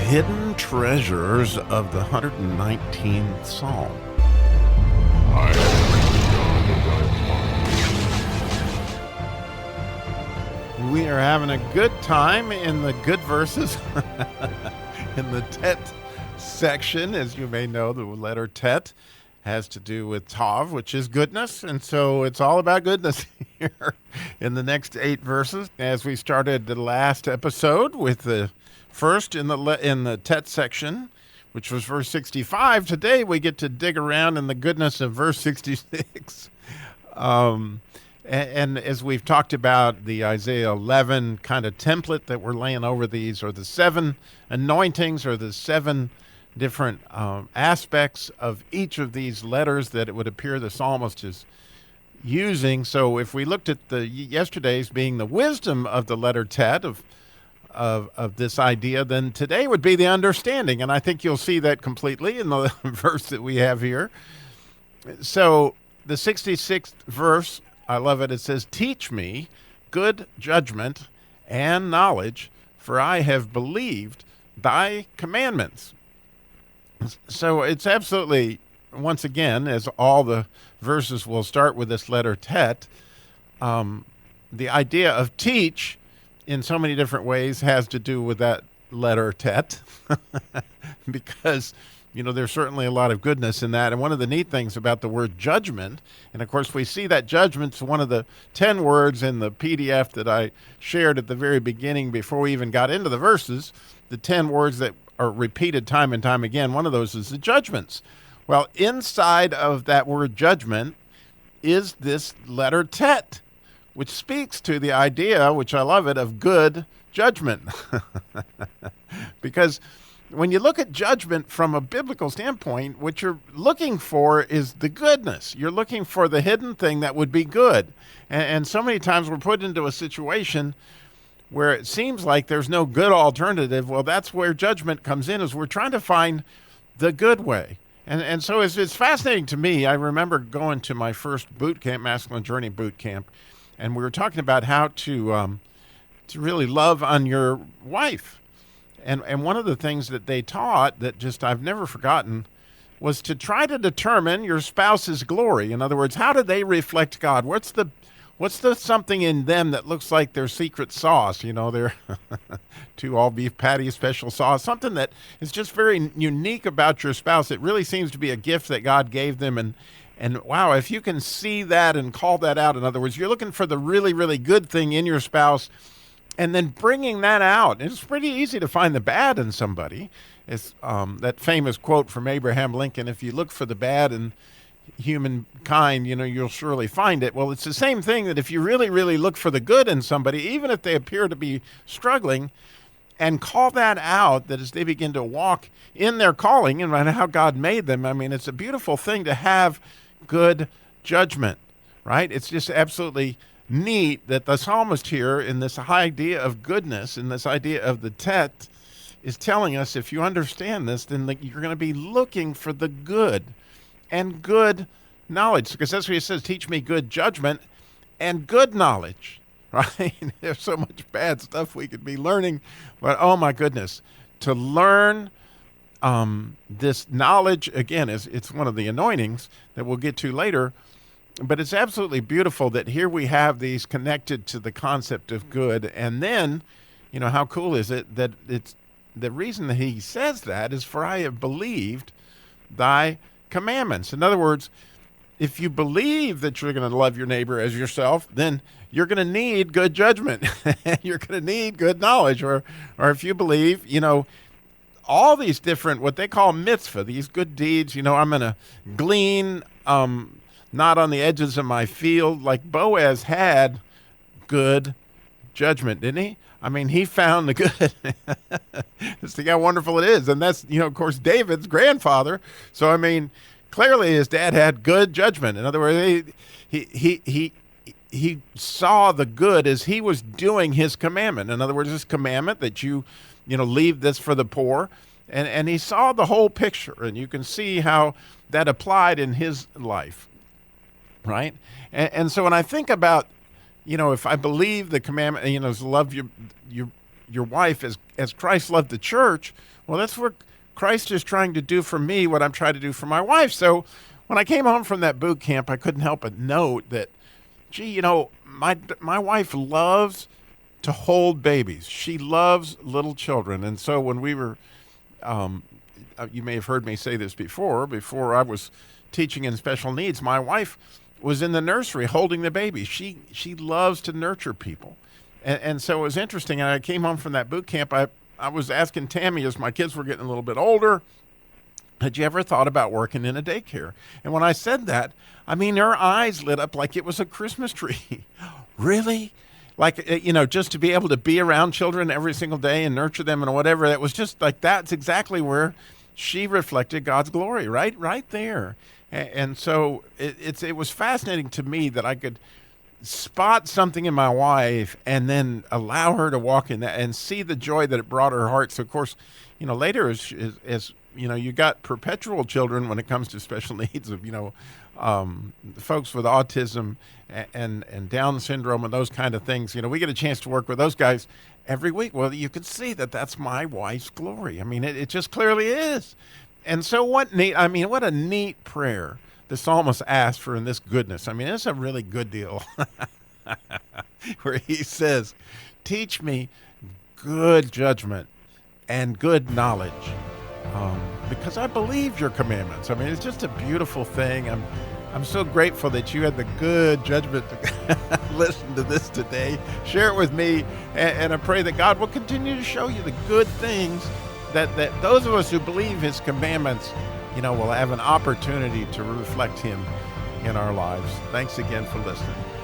hidden treasures of the 119th Psalm. We are having a good time in the good verses in the Tet section. As you may know, the letter Tet has to do with Tav, which is goodness, and so it's all about goodness here in the next 8 verses. As we started the last episode with the first in the Tet section, which was verse 65, today we get to dig around in the goodness of verse 66. And as we've talked about the Isaiah 11 kind of template that we're laying over these, or the 7 anointings, or the 7 different aspects of each of these letters that it would appear the psalmist is using. So if we looked at the yesterday's being the wisdom of the letter Tet of this idea, then today would be the understanding. And I think you'll see that completely in the verse that we have here. So the 66th verse, I love it. It says, "Teach me good judgment and knowledge, for I have believed thy commandments." So it's absolutely, once again, as all the verses will start with this letter Tet, the idea of teach in so many different ways has to do with that letter Tet, because there's certainly a lot of goodness in that. And one of the neat things about the word judgment, and of course we see that judgment's one of the 10 words in the PDF that I shared at the very beginning before we even got into the verses, the 10 words that are repeated time and time again. One of those is the judgments. Well, inside of that word judgment is this letter Tet, which speaks to the idea, which I love it, of good judgment. Because when you look at judgment from a biblical standpoint, what you're looking for is the goodness. You're looking for the hidden thing that would be good. And so many times we're put into a situation where it seems like there's no good alternative. Well, that's where judgment comes in, is we're trying to find the good way. And so it's fascinating to me. I remember going to my first boot camp, Masculine Journey boot camp, and we were talking about how to really love on your wife. And one of the things that they taught that just I've never forgotten was to try to determine your spouse's glory. In other words, how do they reflect God? What's the something in them that looks like their secret sauce? Their 2 all-beef patty special sauce, something that is just very unique about your spouse. It really seems to be a gift that God gave them. And wow, if you can see that and call that out, in other words, you're looking for the really, really good thing in your spouse, and then bringing that out. It's pretty easy to find the bad in somebody. It's that famous quote from Abraham Lincoln, "If you look for the bad in humankind, you'll surely find it." Well, it's the same thing, that if you really, really look for the good in somebody, even if they appear to be struggling, and call that out, that as they begin to walk in their calling and how God made them, it's a beautiful thing to have good judgment, right? It's just absolutely neat that the psalmist here, in this idea of goodness, in this idea of the Tet, is telling us, if you understand this, then you're going to be looking for the good and good knowledge. Because that's what he says, teach me good judgment and good knowledge, right? There's so much bad stuff we could be learning, but oh my goodness, to learn this knowledge, again, it's one of the anointings that we'll get to later. But it's absolutely beautiful that here we have these connected to the concept of good. And then, how cool is it that it's the reason that he says that is, for I have believed thy commandments. In other words, if you believe that you're going to love your neighbor as yourself, then you're going to need good judgment. You're going to need good knowledge. Or if you believe, all these different, what they call mitzvah, these good deeds, I'm going to glean, not on the edges of my field. Like Boaz had good judgment, didn't he? He found the good. See how wonderful it is. And that's, of course, David's grandfather. So, clearly his dad had good judgment. In other words, he saw the good as he was doing his commandment. In other words, his commandment that you leave this for the poor. And he saw the whole picture. And you can see how that applied in his life. Right? And so when I think about, if I believe the commandment, is love your your wife as Christ loved the church. Well, that's what Christ is trying to do for me, what I'm trying to do for my wife. So when I came home from that boot camp, I couldn't help but note that, gee, my wife loves to hold babies. She loves little children. And so when we were, you may have heard me say this before I was teaching in special needs, my wife was in the nursery holding the baby. She loves to nurture people. And so it was interesting. And I came home from that boot camp. I was asking Tammy, as my kids were getting a little bit older, had you ever thought about working in a daycare? And when I said that, I mean, her eyes lit up like it was a Christmas tree. Really? Like, just to be able to be around children every single day and nurture them and whatever, it was just like, that's exactly where she reflected God's glory, right there. And so it was fascinating to me that I could spot something in my wife and then allow her to walk in that and see the joy that it brought her heart. So, of course, later as you got perpetual children when it comes to special needs of, folks with autism and Down syndrome and those kind of things. We get a chance to work with those guys every week. Well, you can see that that's my wife's glory. I mean, it just clearly is. And so what a neat prayer the psalmist asked for in this goodness. I mean, it's a really good deal where he says, teach me good judgment and good knowledge, because I believe your commandments. I mean, it's just a beautiful thing. I'm so grateful that you had the good judgment to listen to this today. Share it with me, and I pray that God will continue to show you the good things that those of us who believe his commandments, will have an opportunity to reflect him in our lives. Thanks again for listening.